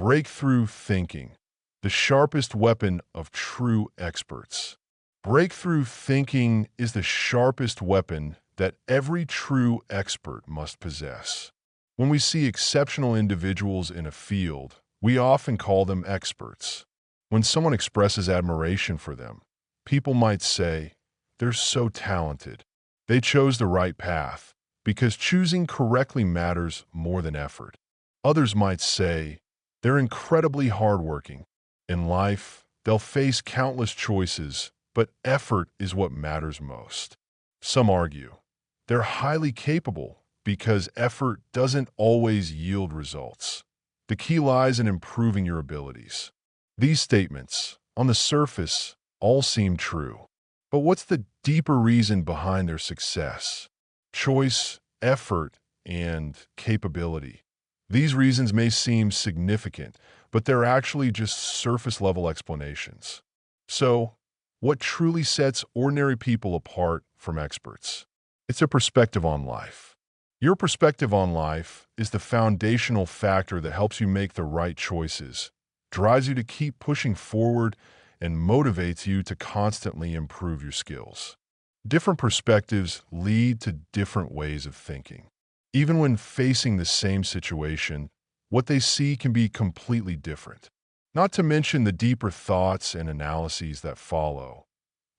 Breakthrough thinking, the sharpest weapon of true experts. Breakthrough thinking is the sharpest weapon that every true expert must possess. When we see exceptional individuals in a field, we often call them experts. When someone expresses admiration for them, people might say, "They're so talented. They chose the right path," because choosing correctly matters more than effort. Others might say, "They're incredibly hardworking. In life, they'll face countless choices, but effort is what matters most." Some argue, "They're highly capable because effort doesn't always yield results. The key lies in improving your abilities." These statements, on the surface, all seem true. But what's the deeper reason behind their success? Choice, effort, and capability. These reasons may seem significant, but they're actually just surface-level explanations. So, what truly sets ordinary people apart from experts? It's their perspective on life. Your perspective on life is the foundational factor that helps you make the right choices, drives you to keep pushing forward, and motivates you to constantly improve your skills. Different perspectives lead to different ways of thinking. Even when facing the same situation, what they see can be completely different. Not to mention the deeper thoughts and analyses that follow.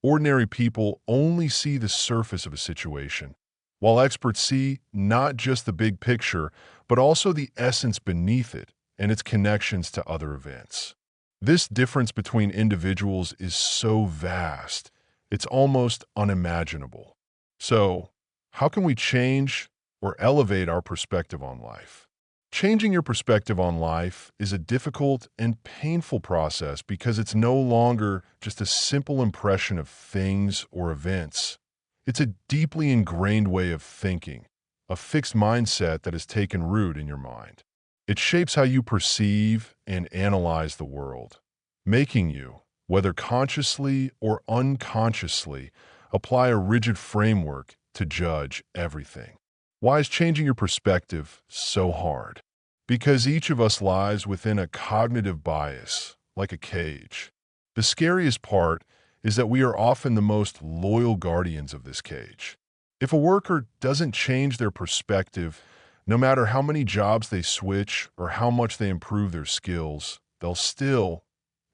Ordinary people only see the surface of a situation, while experts see not just the big picture, but also the essence beneath it and its connections to other events. This difference between individuals is so vast, it's almost unimaginable. So, how can we change or elevate our perspective on life? Changing your perspective on life is a difficult and painful process because it's no longer just a simple impression of things or events. It's a deeply ingrained way of thinking, a fixed mindset that has taken root in your mind. It shapes how you perceive and analyze the world, making you, whether consciously or unconsciously, apply a rigid framework to judge everything. Why is changing your perspective so hard? Because each of us lies within a cognitive bias, like a cage. The scariest part is that we are often the most loyal guardians of this cage. If a worker doesn't change their perspective, no matter how many jobs they switch or how much they improve their skills, they'll still,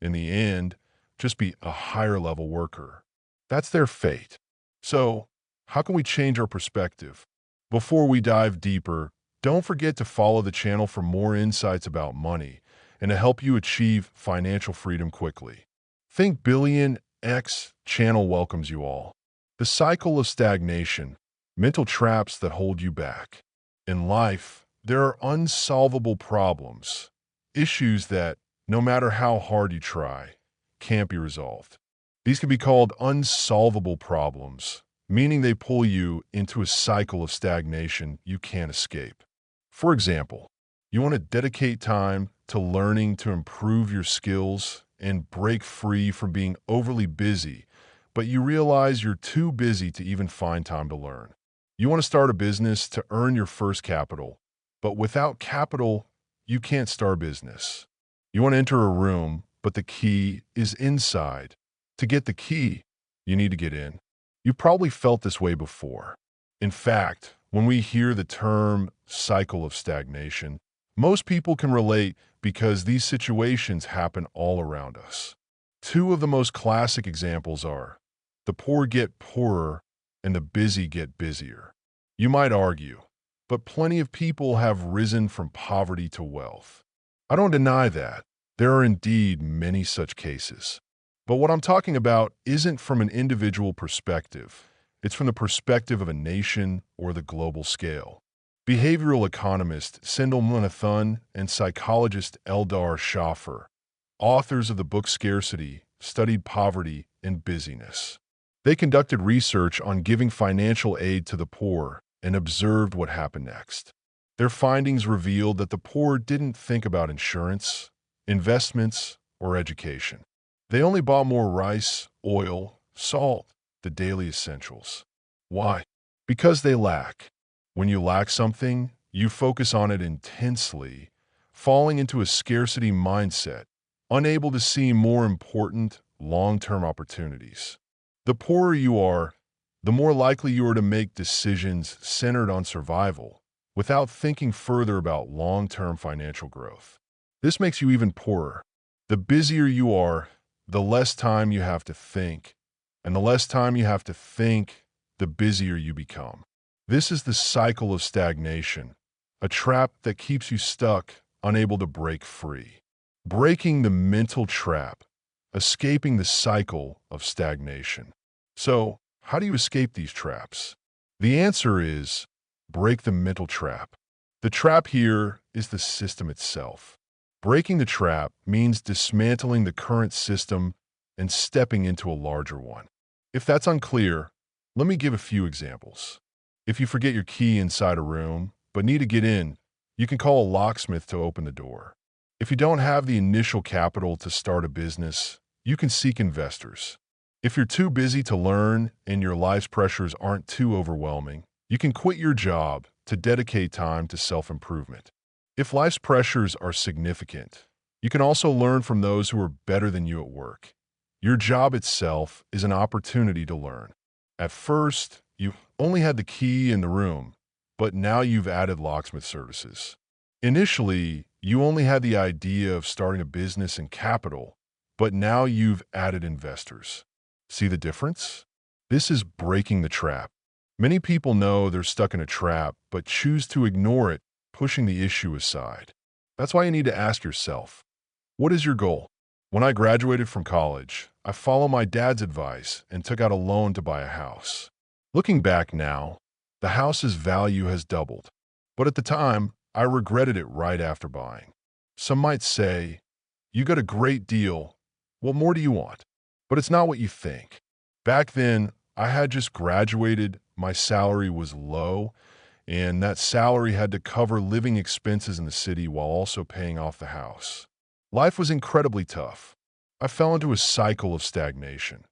in the end, just be a higher level worker. That's their fate. So, how can we change our perspective? Before we dive deeper, don't forget to follow the channel for more insights about money and to help you achieve financial freedom quickly. Think Billion X channel welcomes you all. The cycle of stagnation, mental traps that hold you back. In life, there are unsolvable problems, issues that, no matter how hard you try, can't be resolved. These can be called unsolvable problems, meaning they pull you into a cycle of stagnation you can't escape. For example, you want to dedicate time to learning to improve your skills and break free from being overly busy, but you realize you're too busy to even find time to learn. You want to start a business to earn your first capital, but without capital, you can't start a business. You want to enter a room, but the key is inside. To get the key, you need to get in. You've probably felt this way before. In fact, when we hear the term cycle of stagnation, most people can relate because these situations happen all around us. Two of the most classic examples are the poor get poorer and the busy get busier. You might argue, but plenty of people have risen from poverty to wealth. I don't deny that. There are indeed many such cases. But what I'm talking about isn't from an individual perspective. It's from the perspective of a nation or the global scale. Behavioral economist Sindel Munathun and psychologist Eldar Shaffer, authors of the book Scarcity, studied poverty and busyness. They conducted research on giving financial aid to the poor and observed what happened next. Their findings revealed that the poor didn't think about insurance, investments, or education. They only bought more rice, oil, salt, the daily essentials. Why? Because they lack. When you lack something, you focus on it intensely, falling into a scarcity mindset, unable to see more important long-term opportunities. The poorer you are, the more likely you are to make decisions centered on survival without thinking further about long-term financial growth. This makes you even poorer. The busier you are, the less time you have to think, and the less time you have to think, the busier you become. This is the cycle of stagnation, a trap that keeps you stuck, unable to break free. Breaking the mental trap, escaping the cycle of stagnation. So, how do you escape these traps? The answer is break the mental trap. The trap here is the system itself. Breaking the trap means dismantling the current system and stepping into a larger one. If that's unclear, let me give a few examples. If you forget your key inside a room, but need to get in, you can call a locksmith to open the door. If you don't have the initial capital to start a business, you can seek investors. If you're too busy to learn and your life's pressures aren't too overwhelming, you can quit your job to dedicate time to self-improvement. If life's pressures are significant, you can also learn from those who are better than you at work. Your job itself is an opportunity to learn. At first, you only had the key in the room, but now you've added locksmith services. Initially, you only had the idea of starting a business and capital, but now you've added investors. See the difference? This is breaking the trap. Many people know they're stuck in a trap, but choose to ignore it, pushing the issue aside. That's why you need to ask yourself, what is your goal? When I graduated from college, I followed my dad's advice and took out a loan to buy a house. Looking back now, the house's value has doubled. But at the time, I regretted it right after buying. Some might say, you got a great deal. What more do you want? But it's not what you think. Back then, I had just graduated, my salary was low, and that salary had to cover living expenses in the city while also paying off the house. Life was incredibly tough. I fell into a cycle of stagnation.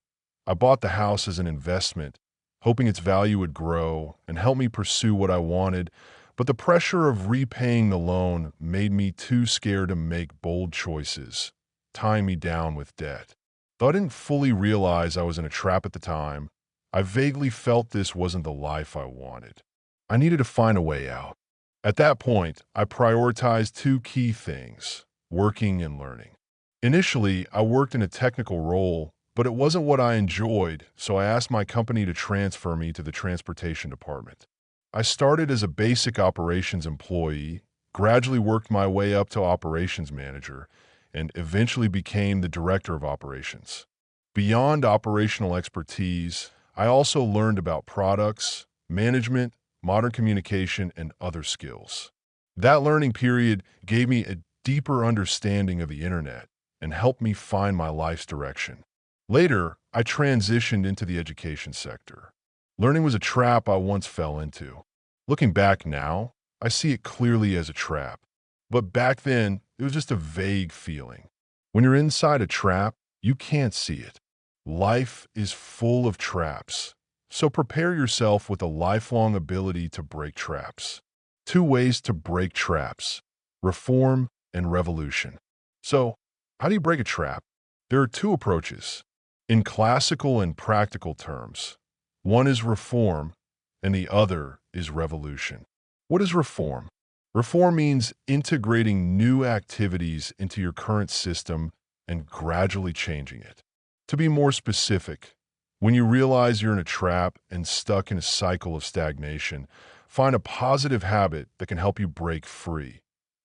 I bought the house as an investment, hoping its value would grow and help me pursue what I wanted, but the pressure of repaying the loan made me too scared to make bold choices, tying me down with debt. Though I didn't fully realize I was in a trap at the time, I vaguely felt this wasn't the life I wanted. I needed to find a way out. At that point, I prioritized two key things: working and learning. Initially, I worked in a technical role, but it wasn't what I enjoyed, so I asked my company to transfer me to the transportation department. I started as a basic operations employee, gradually worked my way up to operations manager, and eventually became the director of operations. Beyond operational expertise, I also learned about products, management, modern communication, and other skills. That learning period gave me a deeper understanding of the internet and helped me find my life's direction. Later, I transitioned into the education sector. Learning was a trap I once fell into. Looking back now, I see it clearly as a trap. But back then, it was just a vague feeling. When you're inside a trap, you can't see it. Life is full of traps, so prepare yourself with a lifelong ability to break traps. 2 ways to break traps: reform and revolution. So, how do you break a trap? There are 2 approaches. In classical and practical terms, one is reform and the other is revolution. What is reform? Reform means integrating new activities into your current system and gradually changing it. To be more specific, when you realize you're in a trap and stuck in a cycle of stagnation, find a positive habit that can help you break free,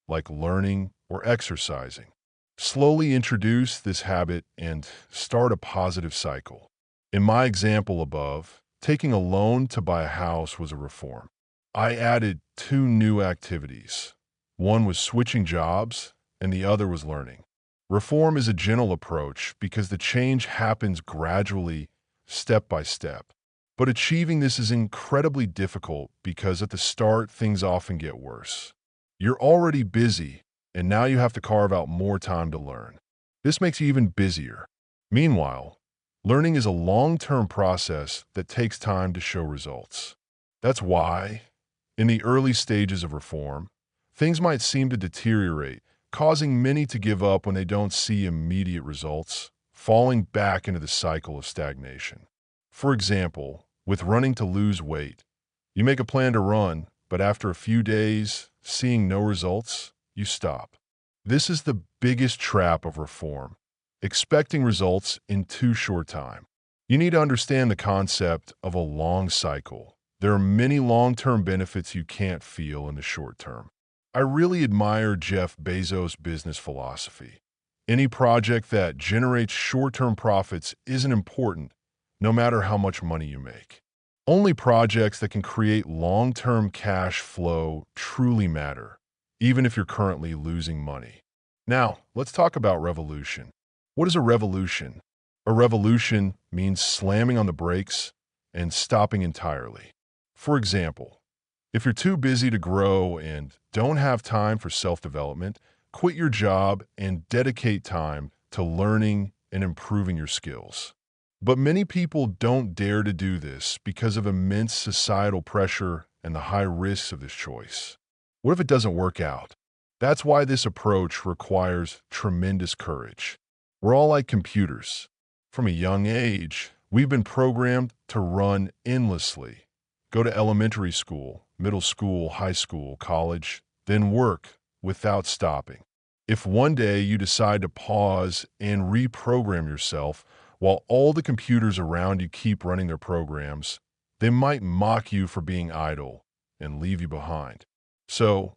like learning or exercising. Slowly introduce this habit and start a positive cycle. In my example above, taking a loan to buy a house was a reform. I added 2 new activities. One was switching jobs, and the other was learning. Reform is a gentle approach because the change happens gradually, step by step. But achieving this is incredibly difficult because at the start, things often get worse. You're already busy, and now you have to carve out more time to learn. This makes you even busier. Meanwhile, learning is a long-term process that takes time to show results. That's why, in the early stages of reform, things might seem to deteriorate causing many to give up when they don't see immediate results, falling back into the cycle of stagnation. For example, with running to lose weight, you make a plan to run, but after a few days, seeing no results, you stop. This is the biggest trap of reform, expecting results in too short time. You need to understand the concept of a long cycle. There are many long-term benefits you can't feel in the short term. I really admire Jeff Bezos' business philosophy. Any project that generates short-term profits isn't important, no matter how much money you make. Only projects that can create long-term cash flow truly matter, even if you're currently losing money. Now, let's talk about revolution. What is a revolution? A revolution means slamming on the brakes and stopping entirely. For example, if you're too busy to grow and don't have time for self-development, quit your job and dedicate time to learning and improving your skills. But many people don't dare to do this because of immense societal pressure and the high risks of this choice. What if it doesn't work out? That's why this approach requires tremendous courage. We're all like computers. From a young age, we've been programmed to run endlessly. Go to elementary school, middle school, high school, college, then work without stopping. If one day you decide to pause and reprogram yourself while all the computers around you keep running their programs, they might mock you for being idle and leave you behind. So,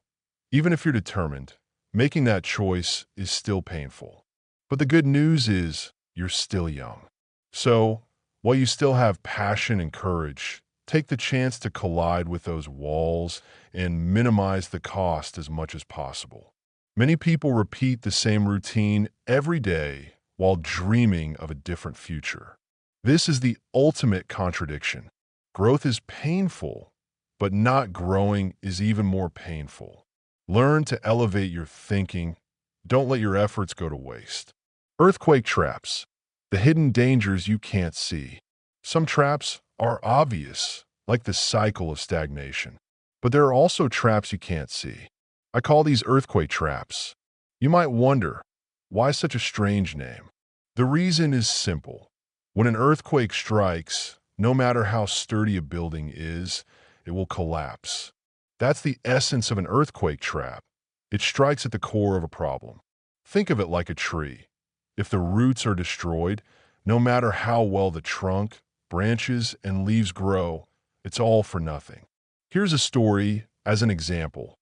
even if you're determined, making that choice is still painful. But the good news is you're still young. So, while you still have passion and courage, take the chance to collide with those walls and minimize the cost as much as possible. Many people repeat the same routine every day while dreaming of a different future. This is the ultimate contradiction. Growth is painful, but not growing is even more painful. Learn to elevate your thinking. Don't let your efforts go to waste. Earthquake traps, the hidden dangers you can't see. Some traps are obvious, like the cycle of stagnation. But there are also traps you can't see. I call these earthquake traps. You might wonder, why such a strange name? The reason is simple. When an earthquake strikes, no matter how sturdy a building is, it will collapse. That's the essence of an earthquake trap. It strikes at the core of a problem. Think of it like a tree. If the roots are destroyed, no matter how well the trunk, branches, and leaves grow, it's all for nothing. Here's a story as an example.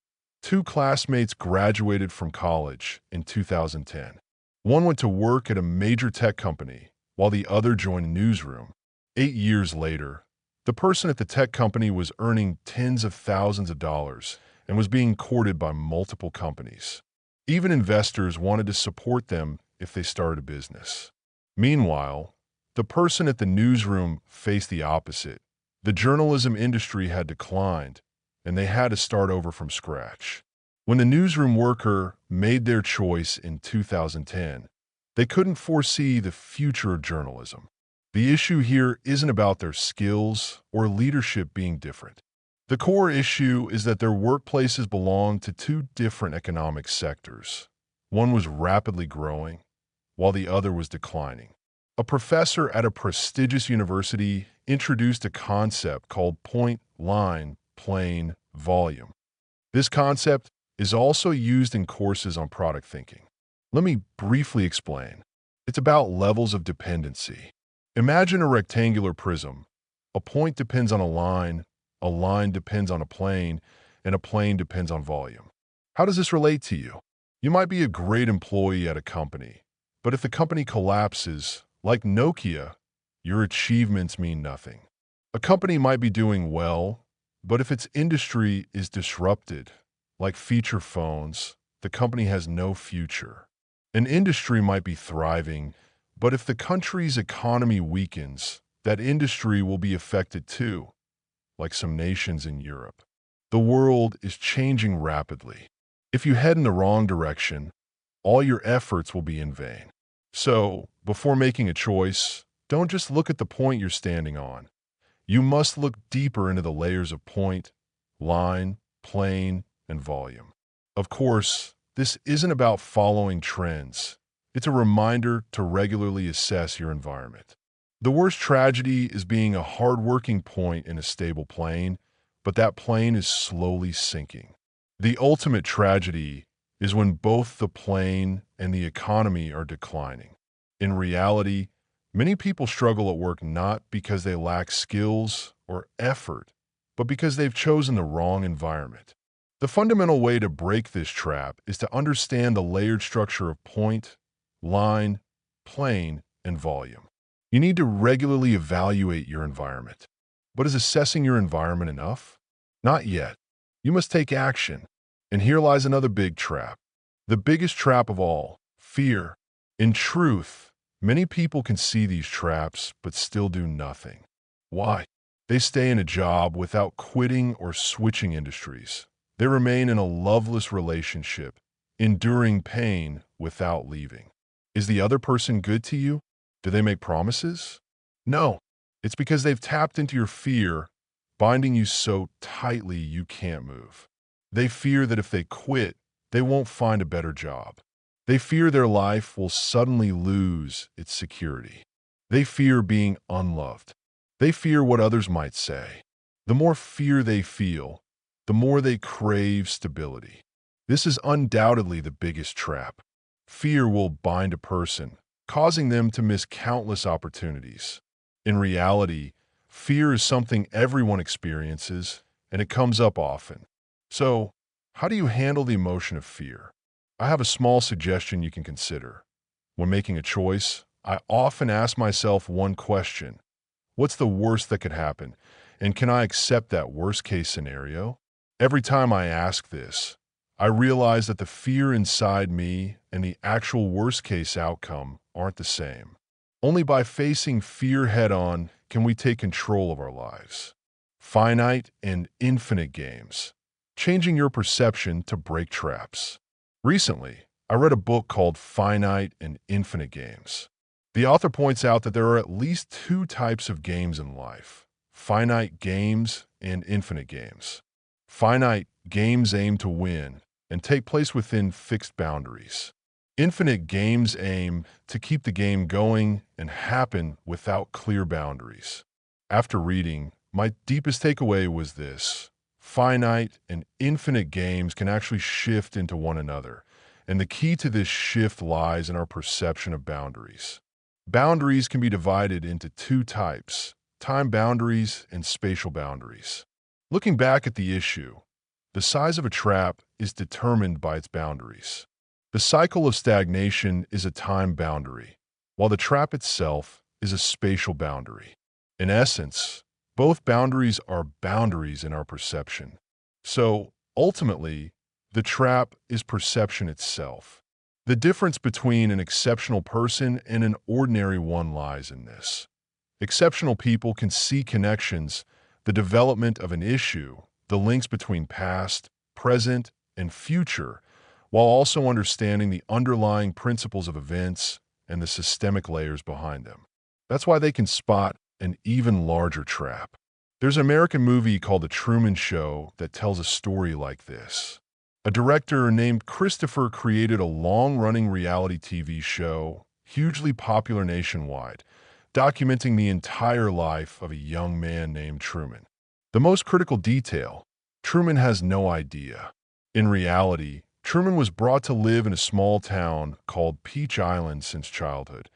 Two classmates graduated from college in 2010. One went to work at a major tech company, while the other joined a newsroom. 8 years later, the person at the tech company was earning tens of thousands of dollars and was being courted by multiple companies. Even investors wanted to support them if they started a business. Meanwhile, the person at the newsroom faced the opposite. The journalism industry had declined, and they had to start over from scratch. When the newsroom worker made their choice in 2010, they couldn't foresee the future of journalism. The issue here isn't about their skills or leadership being different. The core issue is that their workplaces belonged to two different economic sectors. One was rapidly growing, while the other was declining. A professor at a prestigious university introduced a concept called point, line, plane, volume. This concept is also used in courses on product thinking. Let me briefly explain. It's about levels of dependency. Imagine a rectangular prism. A point depends on a line depends on a plane plane depends on volume. How does this relate to you? You might be a great employee at a company, but if the company collapses, like Nokia, your achievements mean nothing. A company might be doing well, but if its industry is disrupted, like feature phones, the company has no future. An industry might be thriving, but if the country's economy weakens, that industry will be affected too, like some nations in Europe. The world is changing rapidly. If you head in the wrong direction, all your efforts will be in vain. So, before making a choice, don't just look at the point you're standing on. You must look deeper into the layers of point, line, plane, and volume. Of course, this isn't about following trends. It's a reminder to regularly assess your environment. The worst tragedy is being a hard-working point in a stable plane, but that plane is slowly sinking. The ultimate tragedy is when both the plane and the economy are declining. In reality, many people struggle at work not because they lack skills or effort, but because they've chosen the wrong environment. The fundamental way to break this trap is to understand the layered structure of point, line, plane, and volume. You need to regularly evaluate your environment. But is assessing your environment enough? Not yet. You must take action. And here lies another big trap. The biggest trap of all, fear. In truth, many people can see these traps but still do nothing. Why? They stay in a job without quitting or switching industries. They remain in a loveless relationship, enduring pain without leaving. Is the other person good to you? Do they make promises? No. It's because they've tapped into your fear, binding you so tightly you can't move. They fear that if they quit, they won't find a better job. They fear their life will suddenly lose its security. They fear being unloved. They fear what others might say. The more fear they feel, the more they crave stability. This is undoubtedly the biggest trap. Fear will bind a person, causing them to miss countless opportunities. In reality, fear is something everyone experiences, and it comes up often. So, how do you handle the emotion of fear? I have a small suggestion you can consider. When making a choice, I often ask myself one question. What's the worst that could happen? And can I accept that worst-case scenario? Every time I ask this, I realize that the fear inside me and the actual worst-case outcome aren't the same. Only by facing fear head-on can we take control of our lives. Finite and infinite games. Changing your perception to break traps. Recently, I read a book called Finite and Infinite Games. The author points out that there are at least two types of games in life: finite games and infinite games. Finite games aim to win and take place within fixed boundaries. Infinite games aim to keep the game going and happen without clear boundaries. After reading, my deepest takeaway was this: finite and infinite games can actually shift into one another, and the key to this shift lies in our perception of boundaries. Boundaries can be divided into two types: time boundaries and spatial boundaries. Looking back at the issue, the size of a trap is determined by its boundaries. The cycle of stagnation is a time boundary, while the trap itself is a spatial boundary. In essence, both boundaries are boundaries in our perception. So, ultimately, the trap is perception itself. The difference between an exceptional person and an ordinary one lies in this. Exceptional people can see connections, the development of an issue, the links between past, present, and future, while also understanding the underlying principles of events and the systemic layers behind them. That's why they can spot an even larger trap. There's an American movie called The Truman Show that tells a story like this. A director named Christopher created a long-running reality TV show, hugely popular nationwide, documenting the entire life of a young man named Truman. The most critical detail: Truman has no idea. In reality, Truman was brought to live in a small town called Peach Island since childhood,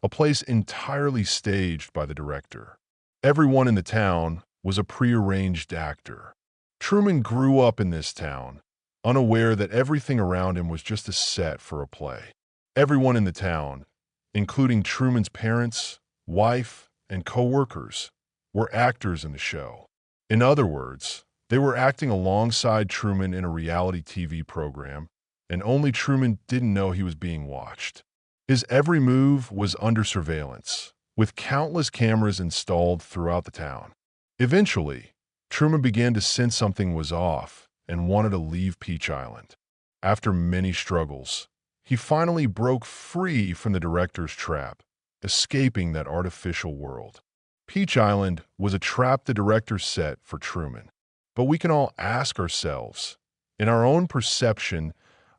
a place entirely staged by the director. Everyone in the town was a prearranged actor. Truman grew up in this town, unaware that everything around him was just a set for a play. Everyone in the town, including Truman's parents, wife, and co-workers, were actors in the show. In other words, they were acting alongside Truman in a reality TV program, and only Truman didn't know he was being watched. His every move was under surveillance, with countless cameras installed throughout the town. Eventually, Truman began to sense something was off and wanted to leave Peach Island. After many struggles, he finally broke free from the director's trap, escaping that artificial world. Peach Island was a trap the director set for Truman. But we can all ask ourselves, in our own perception,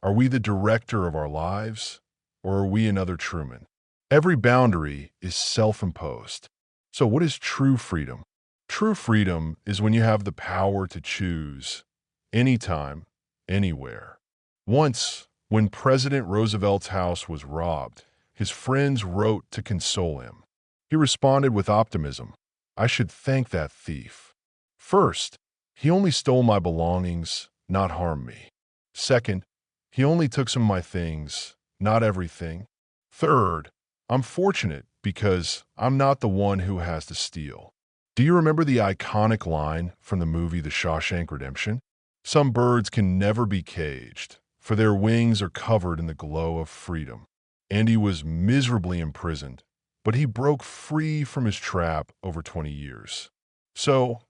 Are we the director of our lives, or are we another Truman? Every boundary is self-imposed. So what is true freedom? True freedom is when you have the power to choose anytime, anywhere. Once, when President Roosevelt's house was robbed, his friends wrote to console him. He responded with optimism. I should thank that thief. First, he only stole my belongings, not harmed me. Second, he only took some of my things, not everything. Third, I'm fortunate because I'm not the one who has to steal. Do you remember the iconic line from the movie The Shawshank Redemption? Some birds can never be caged, for their wings are covered in the glow of freedom. Andy was miserably imprisoned, but he broke free from his trap over 20 years. So,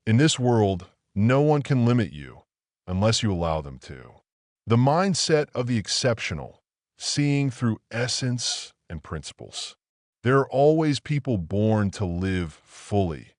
in this world, no one can limit you unless you allow them to. The mindset of the exceptional, seeing through essence and principles. There are always people born to live fully,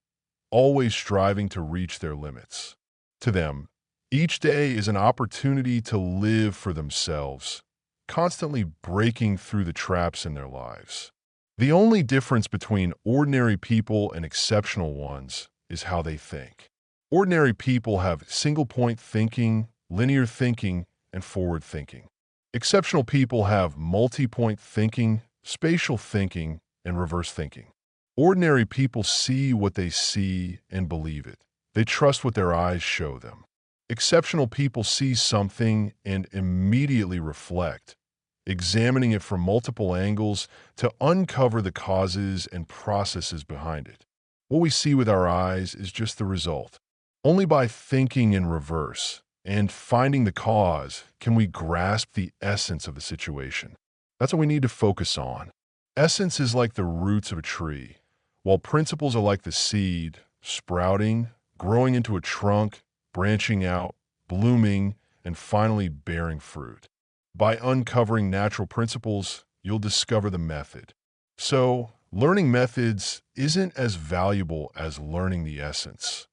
always striving to reach their limits. To them, each day is an opportunity to live for themselves, constantly breaking through the traps in their lives. The only difference between ordinary people and exceptional ones is how they think. Ordinary people have single-point thinking, linear thinking, and forward thinking. Exceptional people have multi-point thinking, spatial thinking, and reverse thinking. Ordinary people see what they see and believe it. They trust what their eyes show them. Exceptional people see something and immediately reflect, examining it from multiple angles to uncover the causes and processes behind it. What we see with our eyes is just the result. Only by thinking in reverse and finding the cause can we grasp the essence of the situation. That's what we need to focus on. Essence is like the roots of a tree, while principles are like the seed, sprouting, growing into a trunk, branching out, blooming, and finally bearing fruit. By uncovering natural principles, you'll discover the method. So, learning methods isn't as valuable as learning the essence.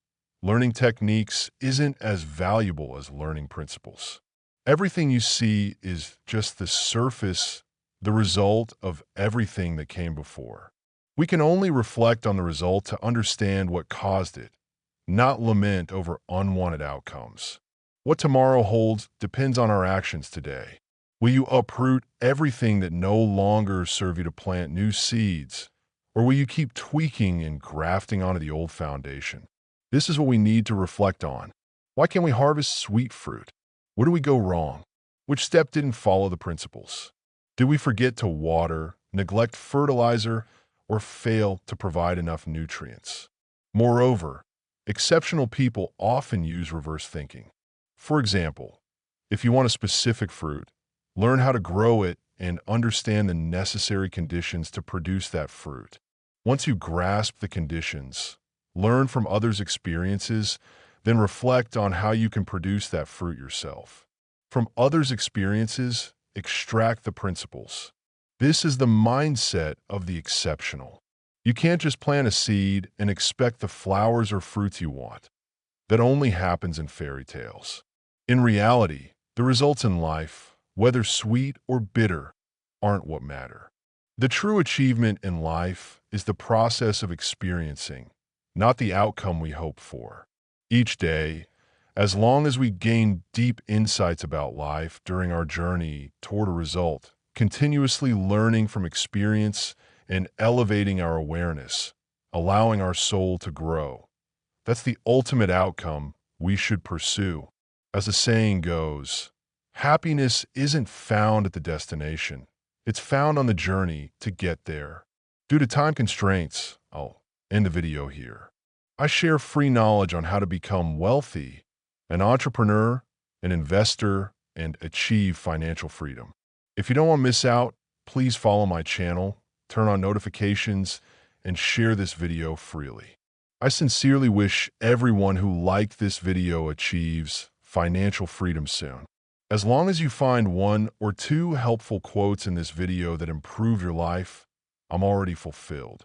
Learning techniques isn't as valuable as learning principles. Everything you see is just the surface, the result of everything that came before. We can only reflect on the result to understand what caused it, not lament over unwanted outcomes. What tomorrow holds depends on our actions today. Will you uproot everything that no longer serve you to plant new seeds, or will you keep tweaking and grafting onto the old foundation? This is what we need to reflect on. Why can't we harvest sweet fruit? Where do we go wrong? Which step didn't follow the principles? Did we forget to water, neglect fertilizer, or fail to provide enough nutrients? Moreover, exceptional people often use reverse thinking. For example, if you want a specific fruit, learn how to grow it and understand the necessary conditions to produce that fruit. Once you grasp the conditions, learn from others' experiences, then reflect on how you can produce that fruit yourself. From others' experiences, extract the principles. This is the mindset of the exceptional. You can't just plant a seed and expect the flowers or fruits you want. That only happens in fairy tales. In reality, the results in life, whether sweet or bitter, aren't what matter. The true achievement in life is the process of experiencing, not the outcome we hope for. Each day, as long as we gain deep insights about life during our journey toward a result, continuously learning from experience and elevating our awareness, allowing our soul to grow. That's the ultimate outcome we should pursue. As the saying goes, happiness isn't found at the destination. It's found on the journey to get there. Due to time constraints, I'll end the video here. I share free knowledge on how to become wealthy, an entrepreneur, an investor, and achieve financial freedom. If you don't want to miss out, please follow my channel, turn on notifications, and share this video freely. I sincerely wish everyone who liked this video achieves financial freedom soon. As long as you find one or two helpful quotes in this video that improve your life, I'm already fulfilled.